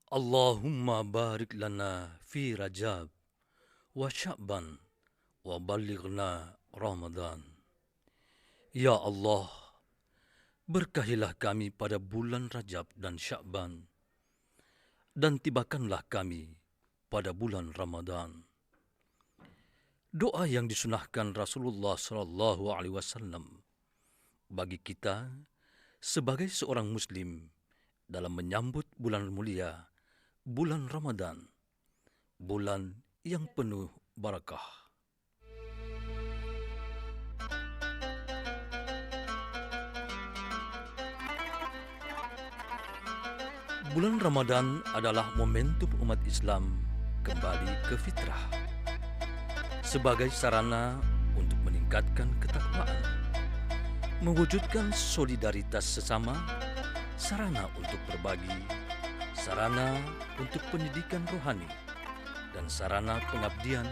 Allahumma barik lana fi Rajab wa Sya'ban wa balighna Ramadan. Ya Allah, berkahilah kami pada bulan Rajab dan Sya'ban, dan tibakanlah kami pada bulan Ramadan. Doa yang disunahkan Rasulullah SAW bagi kita sebagai seorang Muslim dalam menyambut bulan mulia, bulan Ramadan, bulan yang penuh barakah. Bulan Ramadan adalah momentum umat Islam kembali ke fitrah sebagai sarana untuk meningkatkan ketakwaan, mewujudkan solidaritas sesama, sarana untuk berbagi, sarana untuk pendidikan rohani, dan sarana pengabdian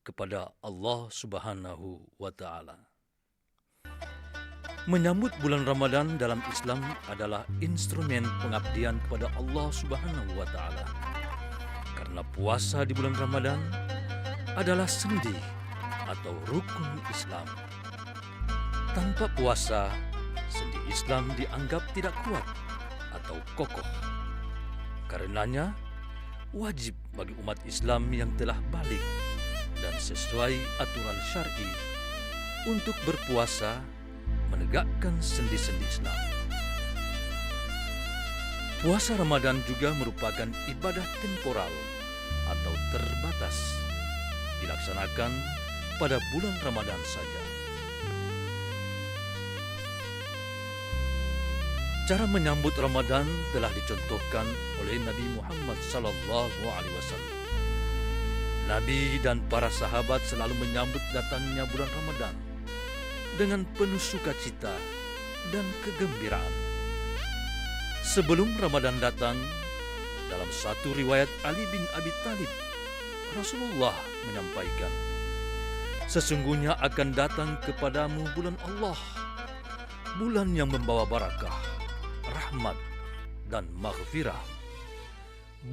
kepada Allah Subhanahu wa Ta'ala. Menyambut bulan Ramadan dalam Islam adalah instrumen pengabdian kepada Allah Subhanahu wa Ta'ala. Karena puasa di bulan Ramadan adalah sendi atau rukun Islam. Tanpa puasa, sendi Islam dianggap tidak kuat atau kokoh. Karenanya, wajib bagi umat Islam yang telah balik dan sesuai aturan syar'i untuk berpuasa menegakkan sendi-sendi Islam. Puasa Ramadan juga merupakan ibadah temporal atau terbatas, dilaksanakan pada bulan Ramadan saja. Cara menyambut Ramadan telah dicontohkan oleh Nabi Muhammad SAW. Nabi dan para sahabat selalu menyambut datangnya bulan Ramadan dengan penuh sukacita dan kegembiraan. Sebelum Ramadan datang, dalam satu riwayat Ali bin Abi Thalib, Rasulullah menyampaikan, "Sesungguhnya akan datang kepadamu bulan Allah, bulan yang membawa barakah, rahmat, dan maghfirah.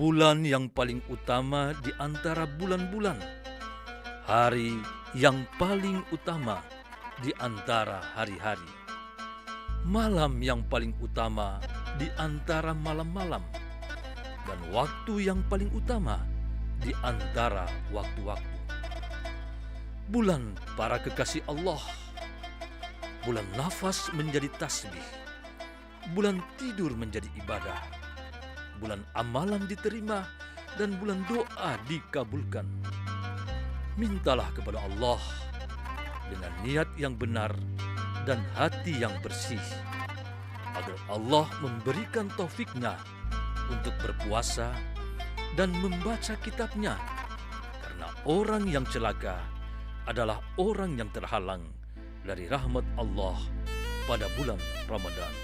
Bulan yang paling utama di antara bulan-bulan, hari yang paling utama di antara hari-hari, malam yang paling utama di antara malam-malam, dan waktu yang paling utama di antara waktu-waktu. Bulan para kekasih Allah, bulan nafas menjadi tasbih, bulan tidur menjadi ibadah, bulan amalan diterima, dan bulan doa dikabulkan. Mintalah kepada Allah dengan niat yang benar dan hati yang bersih, agar Allah memberikan taufiknya untuk berpuasa dan membaca kitabnya, karena orang yang celaka adalah orang yang terhalang dari rahmat Allah pada bulan Ramadan.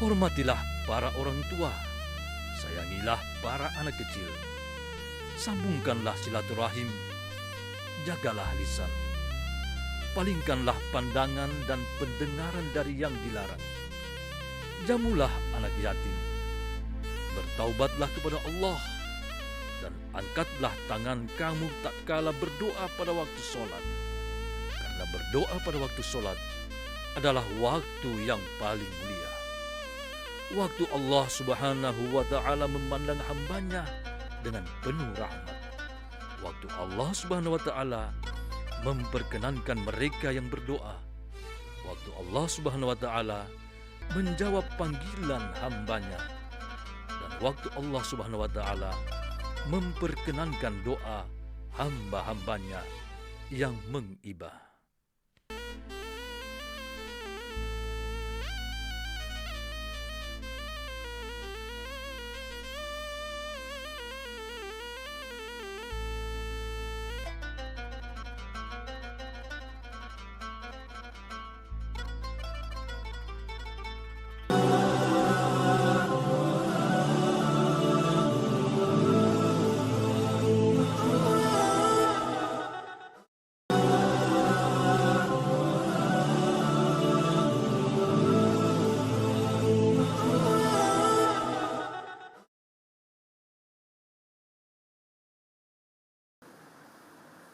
Hormatilah para orang tua, sayangilah para anak kecil, sambungkanlah silaturahim, jagalah lisan, palingkanlah pandangan dan pendengaran dari yang dilarang, jamulah anak yatim, bertaubatlah kepada Allah, dan angkatlah tangan kamu tatkala berdoa pada waktu sholat, karena berdoa pada waktu sholat adalah waktu yang paling mulia. Waktu Allah Subhanahu wa Ta'ala memandang hambanya dengan penuh rahmat. Waktu Allah Subhanahu wa Ta'ala memperkenankan mereka yang berdoa. Waktu Allah Subhanahu wa Ta'ala menjawab panggilan hambanya. Dan waktu Allah Subhanahu wa Ta'ala memperkenankan doa hamba-hambanya yang mengibah.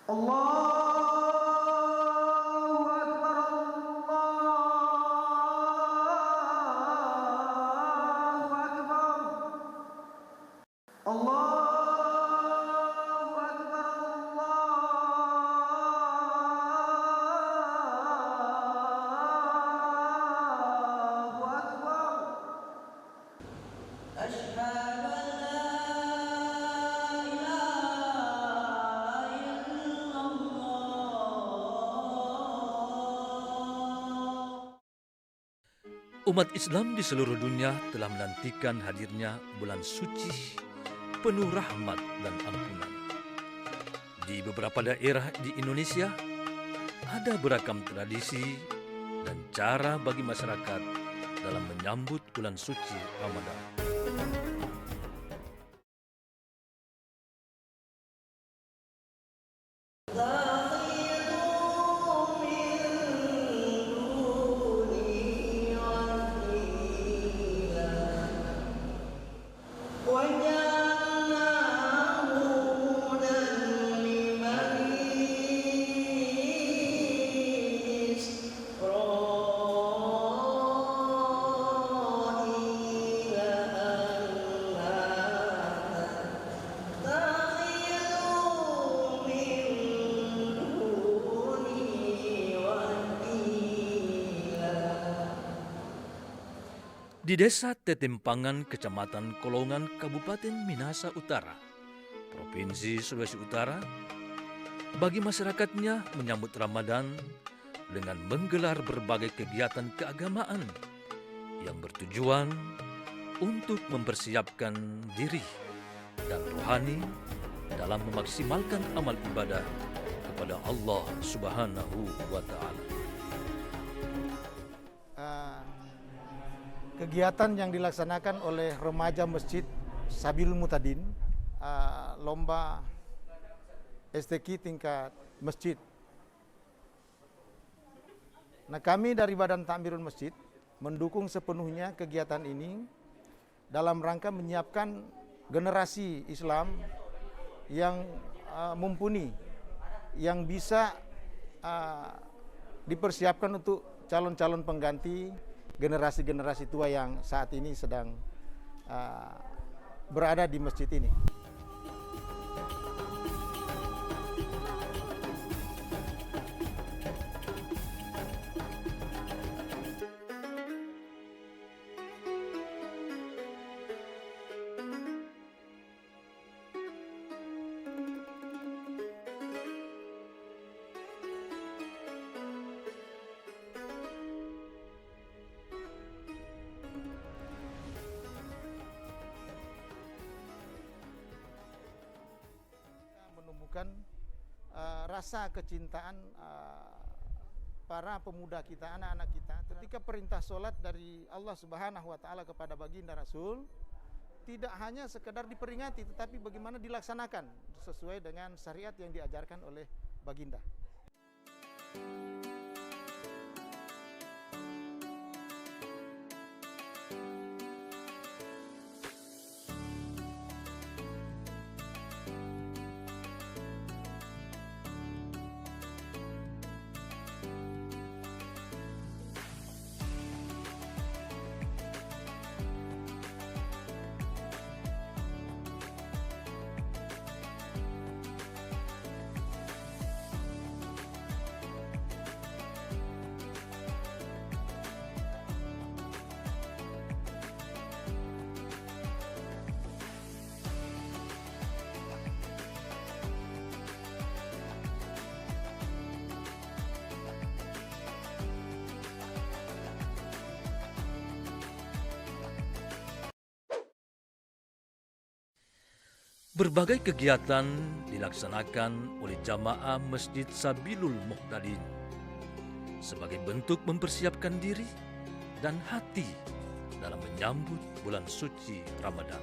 Allahu Akbar, Allahu Akbar, Allahu Akbar, Allahu Akbar. Asyhadu an la ilaha illallah. Umat Islam di seluruh dunia telah menantikan hadirnya bulan suci penuh rahmat dan ampunan. Di beberapa daerah di Indonesia, ada beragam tradisi dan cara bagi masyarakat dalam menyambut bulan suci Ramadan. Di Desa Tetempangan, Kecamatan Kolongan, Kabupaten Minahasa Utara, Provinsi Sulawesi Utara, bagi masyarakatnya menyambut Ramadan dengan menggelar berbagai kegiatan keagamaan yang bertujuan untuk mempersiapkan diri dan rohani dalam memaksimalkan amal ibadah kepada Allah Subhanahu wa Ta'ala. Kegiatan yang dilaksanakan oleh remaja Masjid Sabilul Muhtadin, lomba STQ tingkat masjid. Nah, kami dari Badan Takmirul Masjid mendukung sepenuhnya kegiatan ini dalam rangka menyiapkan generasi Islam yang mumpuni, yang bisa dipersiapkan untuk calon-calon pengganti generasi-generasi tua yang saat ini sedang berada di masjid ini. Menumbuhkan rasa kecintaan para pemuda kita, anak-anak kita. Ketika perintah sholat dari Allah Subhanahu wa Ta'ala kepada baginda Rasul, tidak hanya sekedar diperingati, tetapi bagaimana dilaksanakan sesuai dengan syariat yang diajarkan oleh baginda. Berbagai kegiatan dilaksanakan oleh jamaah Masjid Sabilul Muhtadin sebagai bentuk mempersiapkan diri dan hati dalam menyambut bulan suci Ramadan.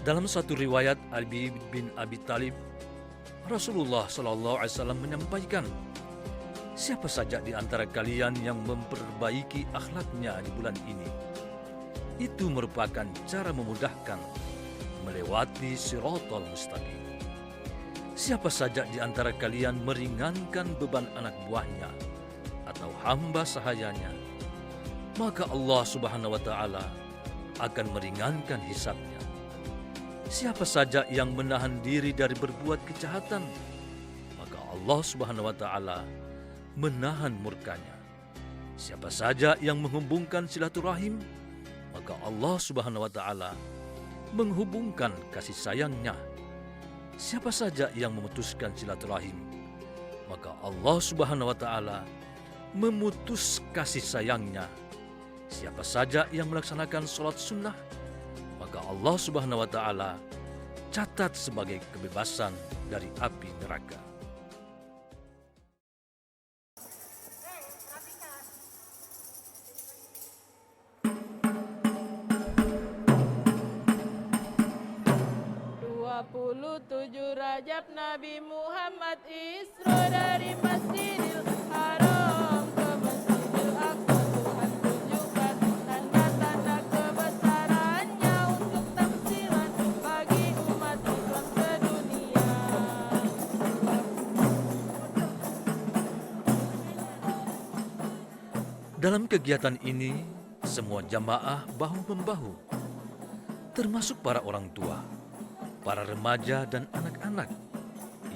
Dalam satu riwayat Ali bin Abi Thalib, Rasulullah SAW menyampaikan, siapa saja di antara kalian yang memperbaiki akhlaknya di bulan ini, itu merupakan cara memudahkan melewati Shiratal Mustaqim. Siapa saja di antara kalian meringankan beban anak buahnya atau hamba sahayanya, maka Allah Subhanahu wa taala akan meringankan hisabnya. Siapa saja yang menahan diri dari berbuat kejahatan, maka Allah Subhanahu wa taala menahan murkanya. Siapa saja yang menghubungkan silaturahim, maka Allah Subhanahu wa taala menghubungkan kasih sayangnya. Siapa saja yang memutuskan silaturahim, maka Allah Subhanahu wa taala memutus kasih sayangnya. Siapa saja yang melaksanakan sholat sunnah, maka Allah Subhanahu wa taala catat sebagai kebebasan dari api neraka. Rajab Nabi Muhammad Isra dari Masjidil Haram ke Masjidil Aqsa. Tuhan tunjukkan tanda-tanda kebesarannya untuk tamsilan bagi umat Islam sedunia. Dalam kegiatan ini, semua jamaah bahu-membahu, termasuk para orang tua, para remaja dan anak-anak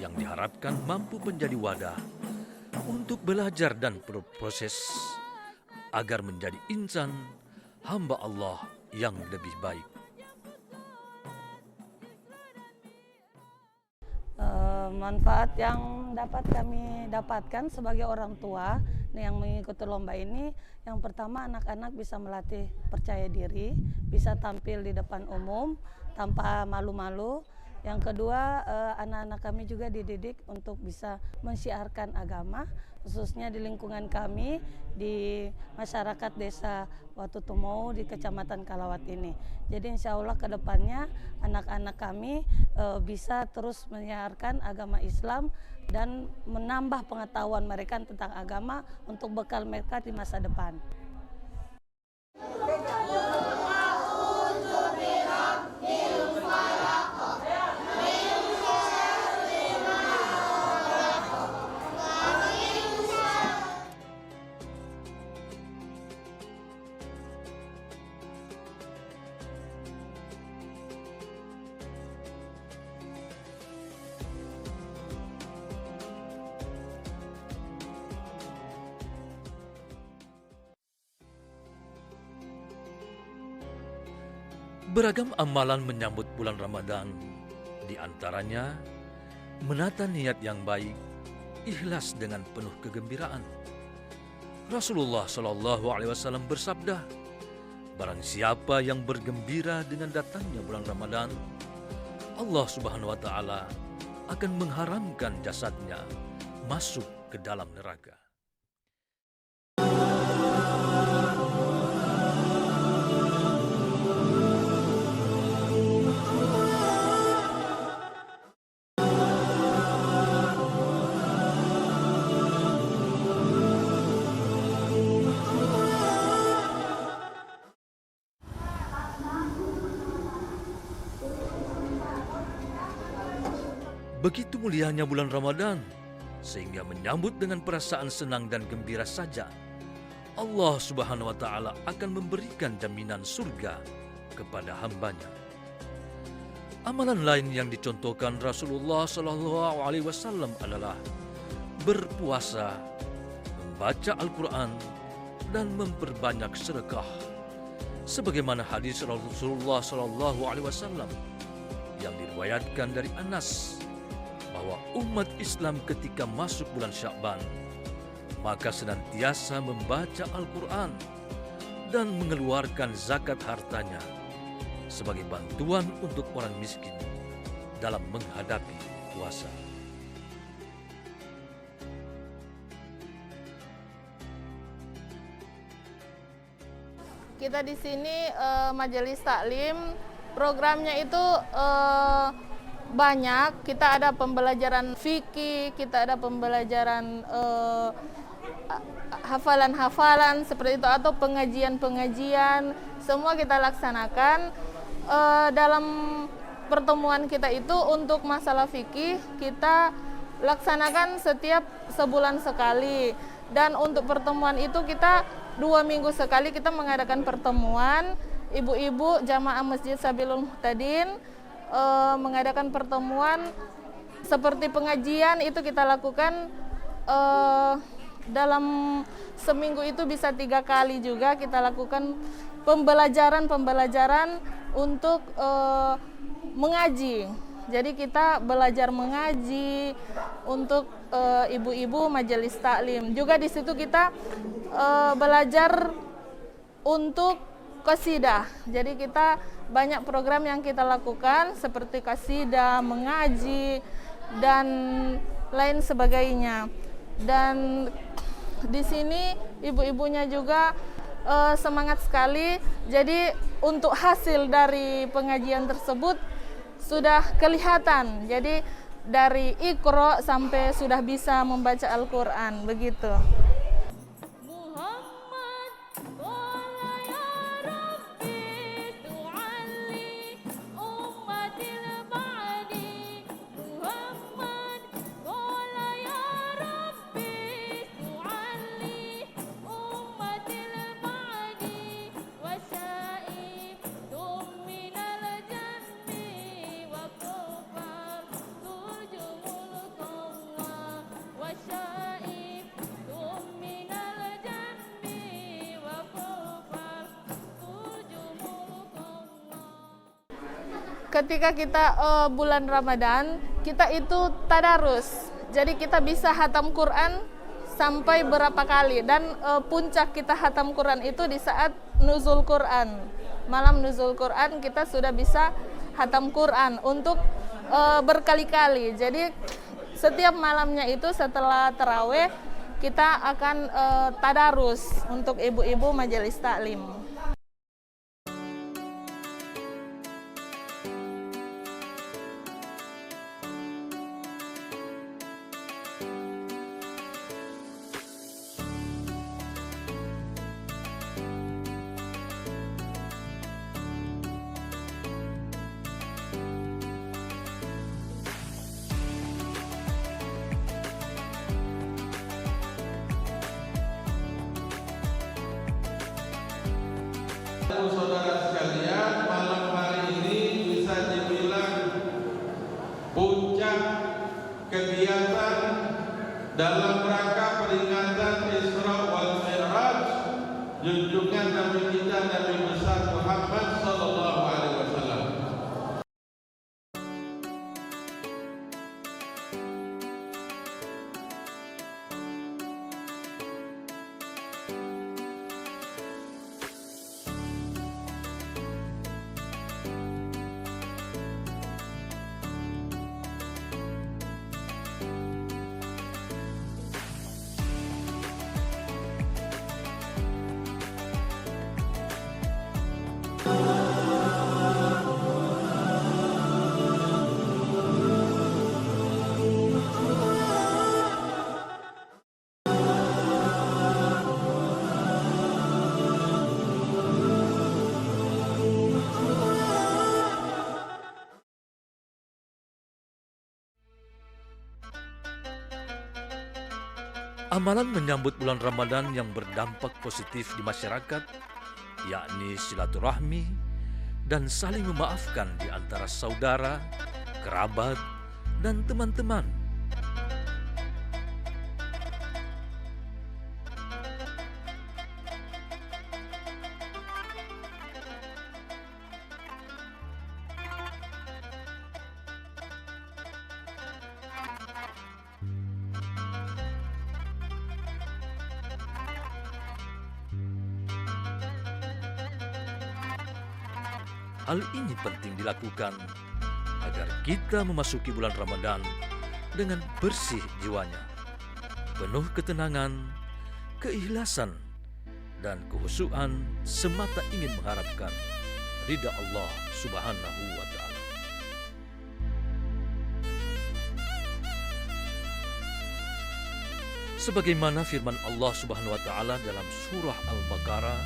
yang diharapkan mampu menjadi wadah untuk belajar dan berproses agar menjadi insan hamba Allah yang lebih baik. Manfaat yang dapat kami dapatkan sebagai orang tua yang mengikuti lomba ini, yang pertama anak-anak bisa melatih percaya diri, bisa tampil di depan umum tanpa malu-malu. Yang kedua, anak-anak kami juga dididik untuk bisa mensyiarkan agama, khususnya di lingkungan kami, di masyarakat desa Watutumau di Kecamatan Kalawat ini. Jadi insya Allah ke depannya anak-anak kami bisa terus menyiarkan agama Islam dan menambah pengetahuan mereka tentang agama untuk bekal mereka di masa depan. Beragam amalan menyambut bulan Ramadan, di antaranya menata niat yang baik, ikhlas dengan penuh kegembiraan. Rasulullah Shallallahu Alaihi Wasallam bersabda, barang siapa yang bergembira dengan datangnya bulan Ramadan, Allah Subhanahu Wa Taala akan mengharamkan jasadnya masuk ke dalam neraka. Begitu mulianya bulan Ramadan, sehingga menyambut dengan perasaan senang dan gembira saja, Allah Subhanahu wa Ta'ala akan memberikan jaminan surga kepada hambanya. Amalan lain yang dicontohkan Rasulullah Sallallahu Alaihi Wasallam adalah berpuasa, membaca Al-Quran, dan memperbanyak sedekah. Sebagaimana hadis Rasulullah Sallallahu Alaihi Wasallam yang diriwayatkan dari Anas, bahwa umat Islam ketika masuk bulan Sya'ban, maka senantiasa membaca Al-Quran dan mengeluarkan zakat hartanya sebagai bantuan untuk orang miskin dalam menghadapi puasa. Kita di sini majelis taklim, programnya itu banyak. Kita ada pembelajaran fikih, kita ada pembelajaran hafalan-hafalan seperti itu, atau pengajian-pengajian, semua kita laksanakan dalam pertemuan kita itu untuk masalah fikih kita laksanakan setiap sebulan sekali. Dan untuk pertemuan itu kita 2 minggu sekali kita mengadakan pertemuan. Ibu-ibu jamaah Masjid Sabilul Muhtadin mengadakan pertemuan seperti pengajian itu kita lakukan dalam seminggu itu bisa 3 kali juga kita lakukan pembelajaran untuk mengaji. Jadi kita belajar mengaji untuk ibu-ibu majelis taklim. Juga di situ kita belajar untuk qasidah. Jadi kita banyak program yang kita lakukan seperti qasidah, mengaji dan lain sebagainya. Dan di sini ibu-ibunya juga semangat sekali. Jadi untuk hasil dari pengajian tersebut sudah kelihatan. Jadi dari Iqra sampai sudah bisa membaca Al-Qur'an begitu. Ketika kita bulan Ramadan, kita itu tadarus. Jadi kita bisa hatam Quran sampai berapa kali. Dan puncak kita hatam Quran itu di saat nuzul Quran. Malam nuzul Quran kita sudah bisa hatam Quran untuk berkali-kali. Jadi setiap malamnya itu setelah tarawih kita akan tadarus untuk ibu-ibu majelis taklim. Saudara sekalian, malam hari ini bisa dibilang puncak kegiatan dalam rangka peringatan Isra wal Mi'raj junjungan Nabi kita Nabi besar Muhammad sallallahu alaihi wasallam. Amalan menyambut bulan Ramadan yang berdampak positif di masyarakat, yakni silaturahmi dan saling memaafkan di antara saudara, kerabat, dan teman-teman. Hal ini penting dilakukan agar kita memasuki bulan Ramadan dengan bersih jiwanya, penuh ketenangan, keikhlasan, dan kehusuan semata ingin mengharapkan ridha Allah Subhanahu wa Ta'ala. Sebagaimana firman Allah Subhanahu wa Ta'ala dalam surah Al-Baqarah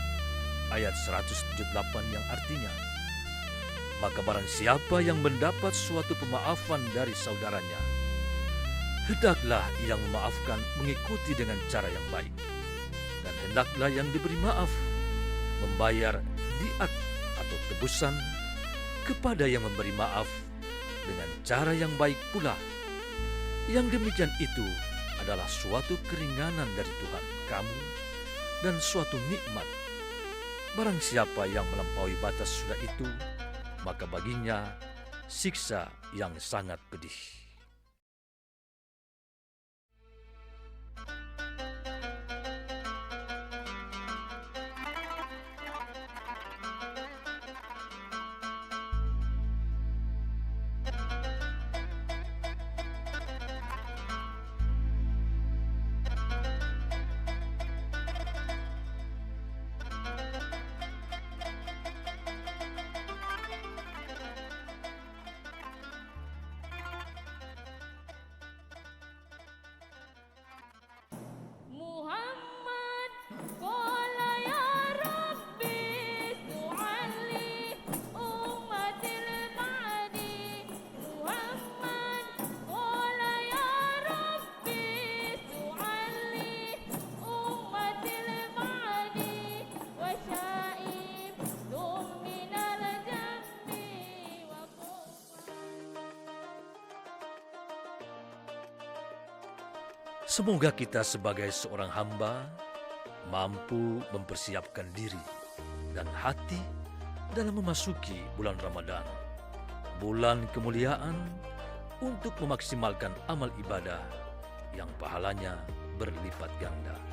ayat 178 yang artinya, maka barang siapa yang mendapat suatu pemaafan dari saudaranya, hendaklah yang memaafkan mengikuti dengan cara yang baik. Dan hendaklah yang diberi maaf membayar diat atau tebusan kepada yang memberi maaf dengan cara yang baik pula. Yang demikian itu adalah suatu keringanan dari Tuhan kamu dan suatu nikmat. Barang siapa yang melampaui batas sudah itu, maka baginya siksa yang sangat pedih. Muhammad qala ya Rabbi su'ali ummatil ba'di. Muhammad qala ya Rabbi su'ali ummatil ba'di wa sya'ib dum minal jambi wa Semoga kita sebagai seorang hamba mampu mempersiapkan diri dan hati dalam memasuki bulan Ramadan, bulan kemuliaan, untuk memaksimalkan amal ibadah yang pahalanya berlipat ganda.